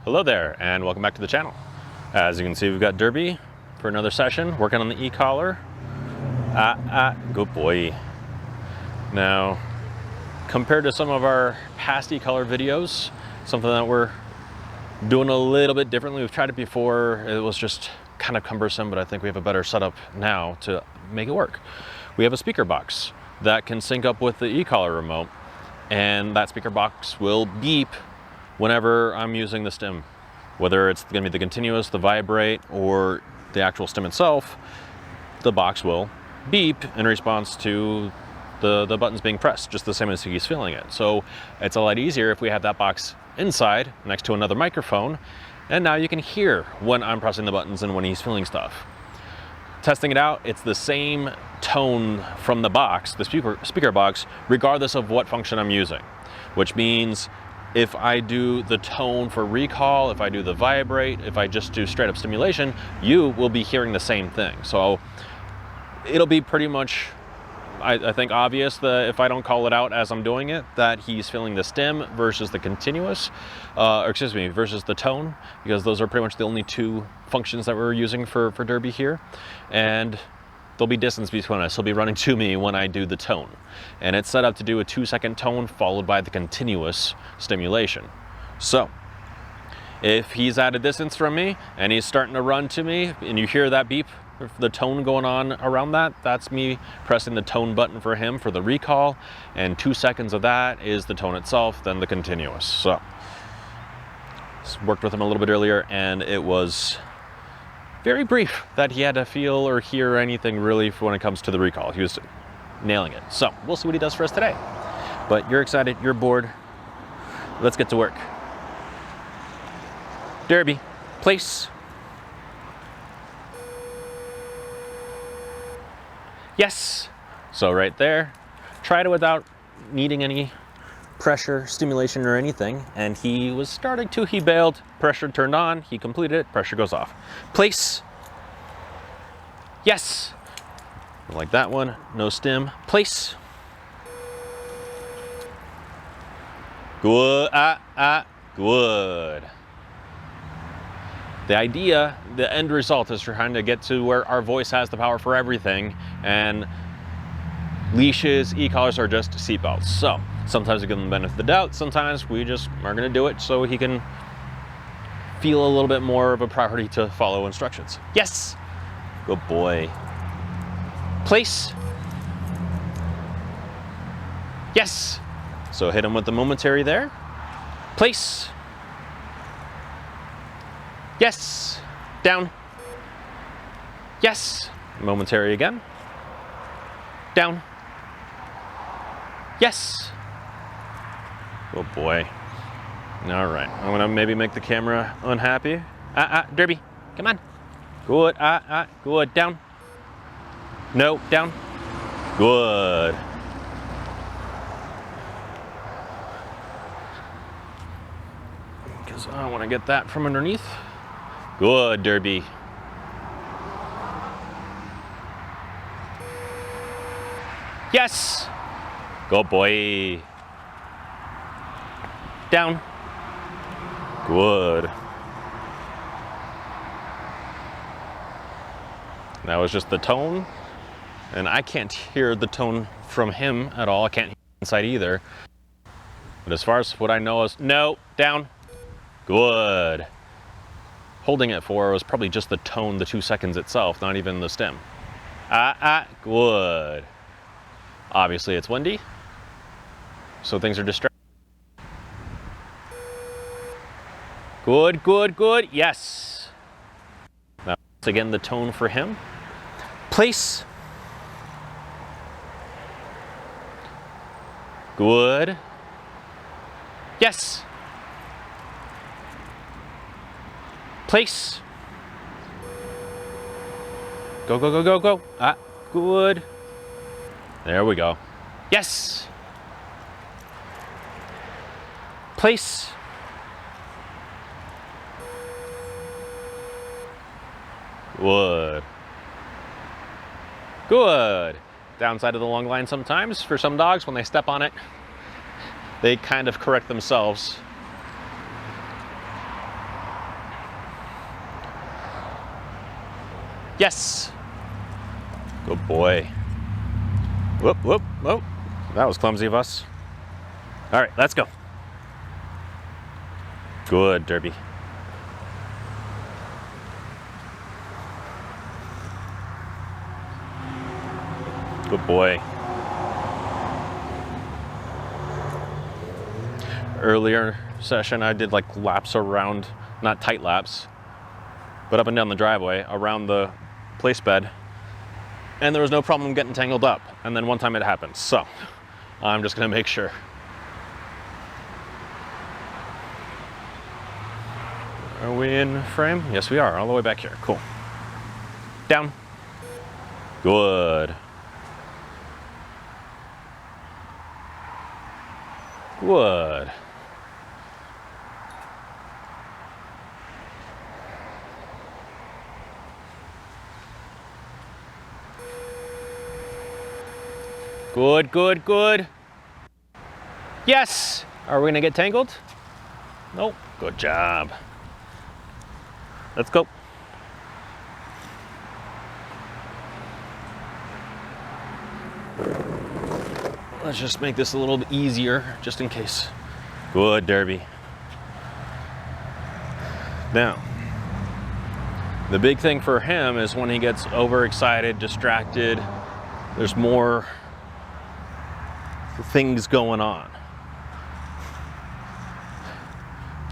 Hello there, and welcome back to the channel. As you can see, we've got Derby for another session, working on the e-collar. Good boy. Now, compared to some of our past e-collar videos, something that we're doing a little bit differently. We've tried it before, it was just kind of cumbersome, but I think we have a better setup now to make it work. We have a speaker box that can sync up with the e-collar remote, and that speaker box will beep whenever I'm using the stem. Whether it's going to be the continuous, the vibrate, or the actual stem itself, the box will beep in response to the buttons being pressed, just the same as he's feeling it. So it's a lot easier if we have that box inside next to another microphone, and now you can hear when I'm pressing the buttons and when he's feeling stuff. Testing it out, it's the same tone from the box, the speaker box, regardless of what function I'm using, which means if I do the tone for recall, if I do the vibrate, if I just do straight up stimulation, you will be hearing the same thing. So it'll be pretty much, I think, obvious that if I don't call it out as I'm doing it, that he's feeling the stem versus the continuous, versus the tone, because those are pretty much the only two functions that we're using for Derby here. And there'll be distance between us. He'll be running to me when I do the tone. And it's set up to do a 2-second tone followed by the continuous stimulation. So if he's at a distance from me and he's starting to run to me and you hear that beep, the tone going on around that, that's me pressing the tone button for him for the recall, and 2 seconds of that is the tone itself, then the continuous. So worked with him a little bit earlier, and it was very brief that he had to feel or hear anything really when it comes to the recall. He was nailing it. So we'll see what he does for us today. But you're excited, you're bored. Let's get to work. Derby, place. Yes. So right there, tried it without needing any pressure, stimulation, or anything, and he was starting to, he bailed, pressure turned on, he completed it, pressure goes off. Place. Yes. Like that one, no stim. Place. Good. Good. The idea, the end result is trying to get to where our voice has the power for everything, and leashes, e-collars are just seatbelts. So sometimes we give them the benefit of the doubt, sometimes we just are gonna do it so he can feel a little bit more of a priority to follow instructions. Yes, good boy. Place. Yes, so hit him with the momentary there. Place. Yes, down. Yes, momentary again. Down. Yes. Oh boy. All right, I'm gonna maybe make the camera unhappy. Derby, come on. Good, good, down. No, down. Good. Because I wanna get that from underneath. Good, Derby. Yes. Good boy. Down. Good. That was just the tone, and I can't hear the tone from him at all. I can't hear inside either. But as far as what I know is, no, down. Good. Holding it for was probably just the tone, the 2 seconds itself, not even the stem. Good. Obviously it's windy, so things are distracting. Good, good, good, yes. Now, once again, the tone for him. Place. Good. Yes. Place. Go, go, go, go, go. Good. There we go. Yes. Place. Good. Good. Downside of the long line sometimes for some dogs, when they step on it, they kind of correct themselves. Yes. Good boy. Whoop, whoop, whoop. That was clumsy of us. All right, let's go. Good, Derby. Good boy. Earlier session, I did like laps around, not tight laps, but up and down the driveway around the place bed, and there was no problem getting tangled up. And then one time it happened, so I'm just gonna make sure. Are we in frame? Yes, we are, all the way back here. Cool. Down. Good. Good. Good, good, good. Yes! Are we gonna get tangled? Nope. Good job. Let's go. Let's just make this a little bit easier, just in case. Good, Derby. Now, the big thing for him is when he gets overexcited, distracted, there's more things going on.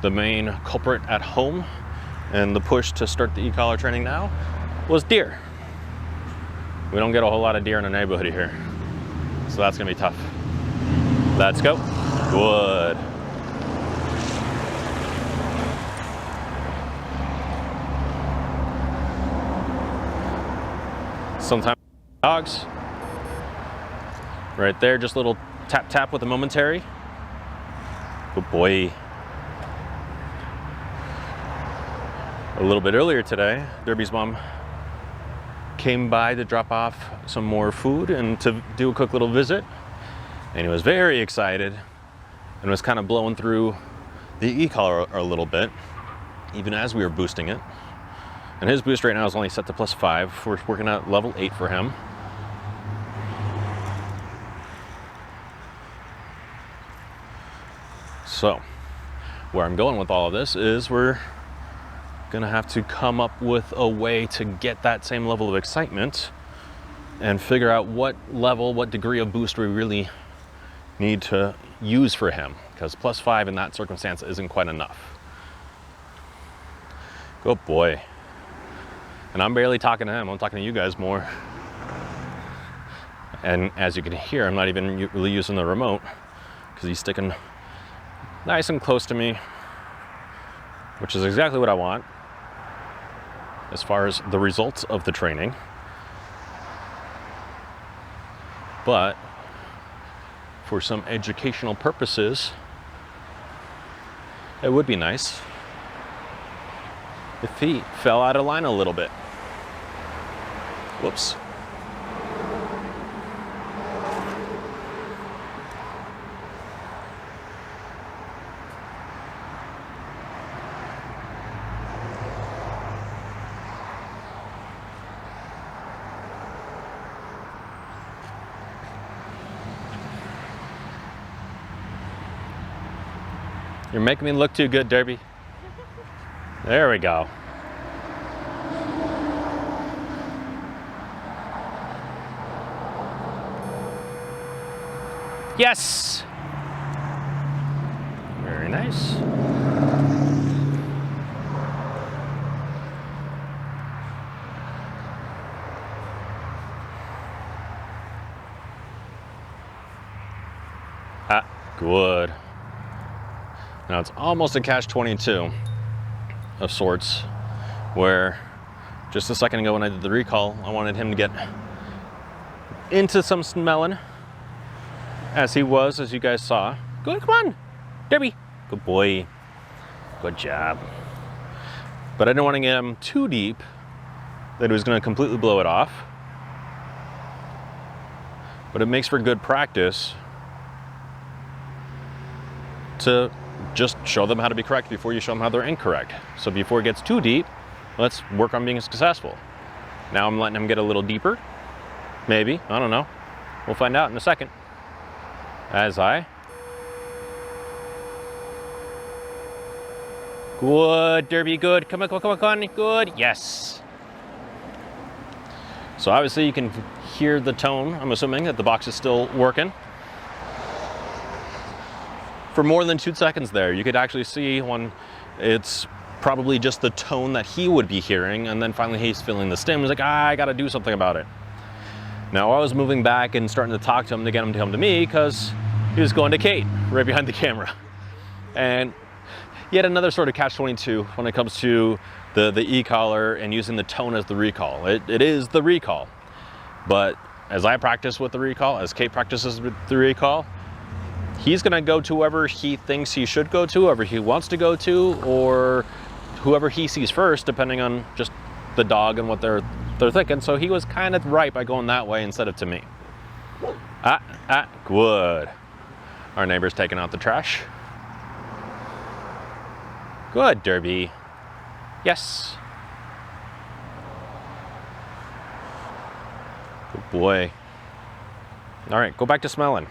The main culprit at home and the push to start the e-collar training now was deer. We don't get a whole lot of deer in the neighborhood here, so that's gonna be tough. Let's go. Good. Sometimes dogs. Right there, just a little tap tap with a momentary. Good boy. A little bit earlier today, Derby's mom came by to drop off some more food and to do a quick little visit. And he was very excited and was kind of blowing through the e-collar a little bit, even as we were boosting it. And his boost right now is only set to +5. We're working at level 8 for him. So, where I'm going with all of this is we're gonna have to come up with a way to get that same level of excitement and figure out what level, what degree of boost we really need to use for him, because +5 in that circumstance isn't quite enough. Good boy. And I'm barely talking to him, I'm talking to you guys more. And as you can hear, I'm not even really using the remote because he's sticking nice and close to me, which is exactly what I want as far as the results of the training. But for some educational purposes, it would be nice if he fell out of line a little bit. Whoops. You're making me look too good, Derby. There we go. Yes! Very nice. Ah, good. Now it's almost a catch-22 of sorts, where just a second ago when I did the recall, I wanted him to get into some smelling, as he was, as you guys saw. Good, come on, Derby. Good boy, good job. But I didn't want to get him too deep that he was going to completely blow it off. But it makes for good practice to just show them how to be correct before you show them how they're incorrect. So before it gets too deep, let's work on being successful. Now I'm letting him get a little deeper. Maybe, I don't know. We'll find out in a second. Good, Derby, good. Come on, good, yes. So obviously you can hear the tone. I'm assuming that the box is still working. For more than 2 seconds there, you could actually see when it's probably just the tone that he would be hearing, and then finally he's feeling the stim. He's like, I gotta do something about it. Now I was moving back and starting to talk to him to get him to come to me because he was going to Kate right behind the camera. And yet another sort of catch-22 when it comes to the e-collar and using the tone as the recall. It is the recall. But as I practice with the recall, as Kate practices with the recall, he's gonna go to whoever he thinks he should go to, whoever he wants to go to, or whoever he sees first, depending on just the dog and what they're thinking. So he was kind of right by going that way instead of to me. Good. Our neighbor's taking out the trash. Good, Derby. Yes. Good boy. All right, go back to smelling.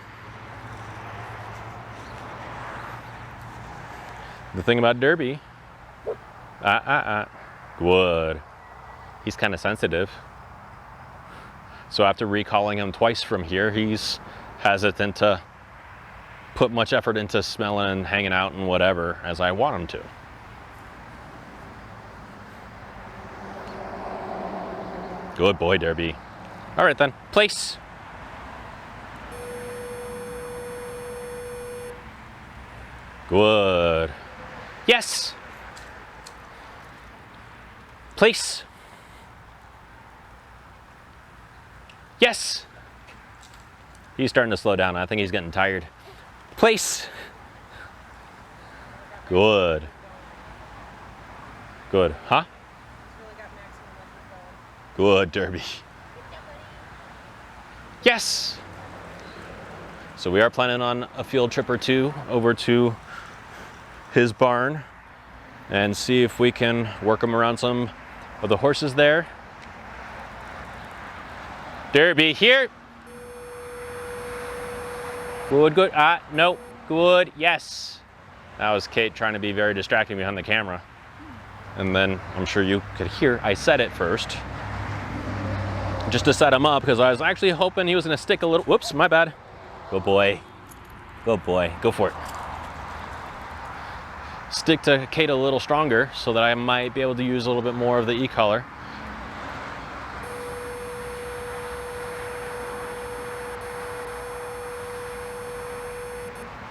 The thing about Derby, good. He's kind of sensitive. So after recalling him twice from here, he's hesitant to put much effort into smelling and hanging out and whatever as I want him to. Good boy, Derby. All right then, place. Good. Yes. Place. Yes. He's starting to slow down. I think he's getting tired. Place. Good. Good. Huh? Good, Derby. Yes. So we are planning on a field trip or two over to his barn and see if we can work him around some of the horses there. Derby, here. Good, good. No. Good, yes. That was Kate trying to be very distracting behind the camera. And then I'm sure you could hear I said it first. Just to set him up, because I was actually hoping he was going to stick a little. Whoops, my bad. Good boy. Good boy. Go for it. Stick to Kate a little stronger so that I might be able to use a little bit more of the e-collar.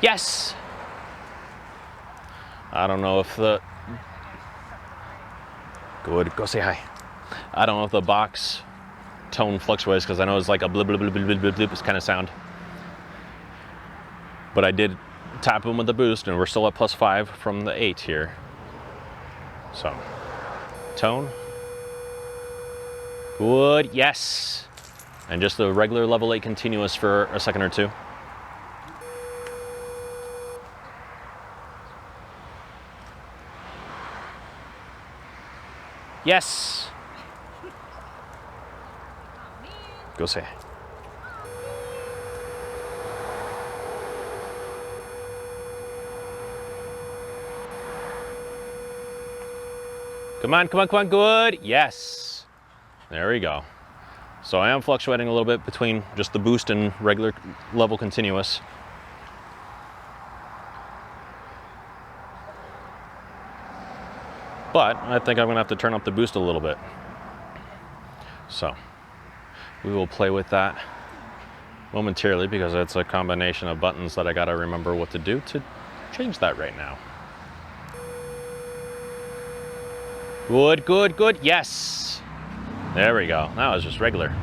Yes. I don't know if the. Good. Go say hi. I don't know if the box tone fluctuates because I know it's like a blip, blip, blip, blip, blip, blip kind of sound. But I did tap him with the boost and we're still at +5 from the 8 here. So, tone. Good, yes. And just the regular level 8 continuous for a second or two. Yes. Go say. Come on, come on, come on, good. Yes. There we go. So I am fluctuating a little bit between just the boost and regular level continuous. But I think I'm gonna have to turn up the boost a little bit. So we will play with that momentarily because it's a combination of buttons that I gotta remember what to do to change that right now. Good, good, good, yes. There we go, that was just regular.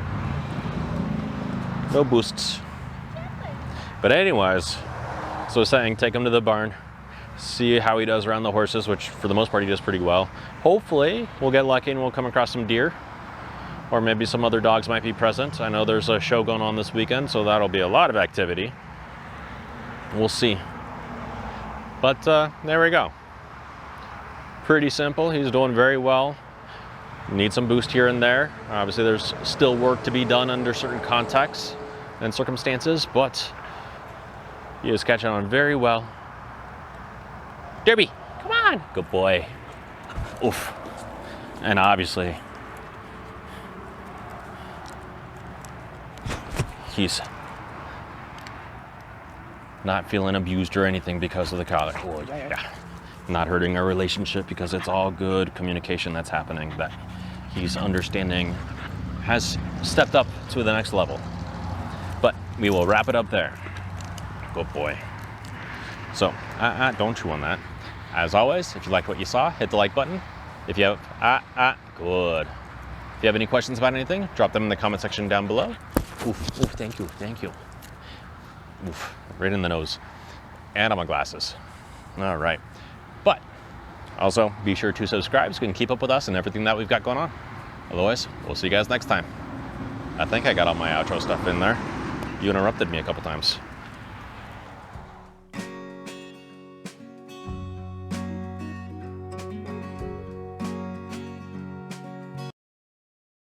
No boosts. But anyways, so I was saying, take him to the barn, see how he does around the horses, which for the most part he does pretty well. Hopefully we'll get lucky and we'll come across some deer, or maybe some other dogs might be present. I know there's a show going on this weekend, so that'll be a lot of activity. We'll see. But there we go. Pretty simple. He's doing very well. Need some boost here and there. Obviously, there's still work to be done under certain contexts and circumstances, but he is catching on very well. Derby, come on. Good boy. Oof. And obviously, he's not feeling abused or anything because of the collar. Oh, yeah. Not hurting our relationship because it's all good communication that's happening, that he's understanding has stepped up to the next level. But we will wrap it up there. Good boy. So, don't chew on that. As always, if you like what you saw, hit the like button. If you have, good. If you have any questions about anything, drop them in the comment section down below. Oof, thank you. Oof, right in the nose. And on my glasses. All right. But also, be sure to subscribe so you can keep up with us and everything that we've got going on. Otherwise, we'll see you guys next time. I think I got all my outro stuff in there. You interrupted me a couple times.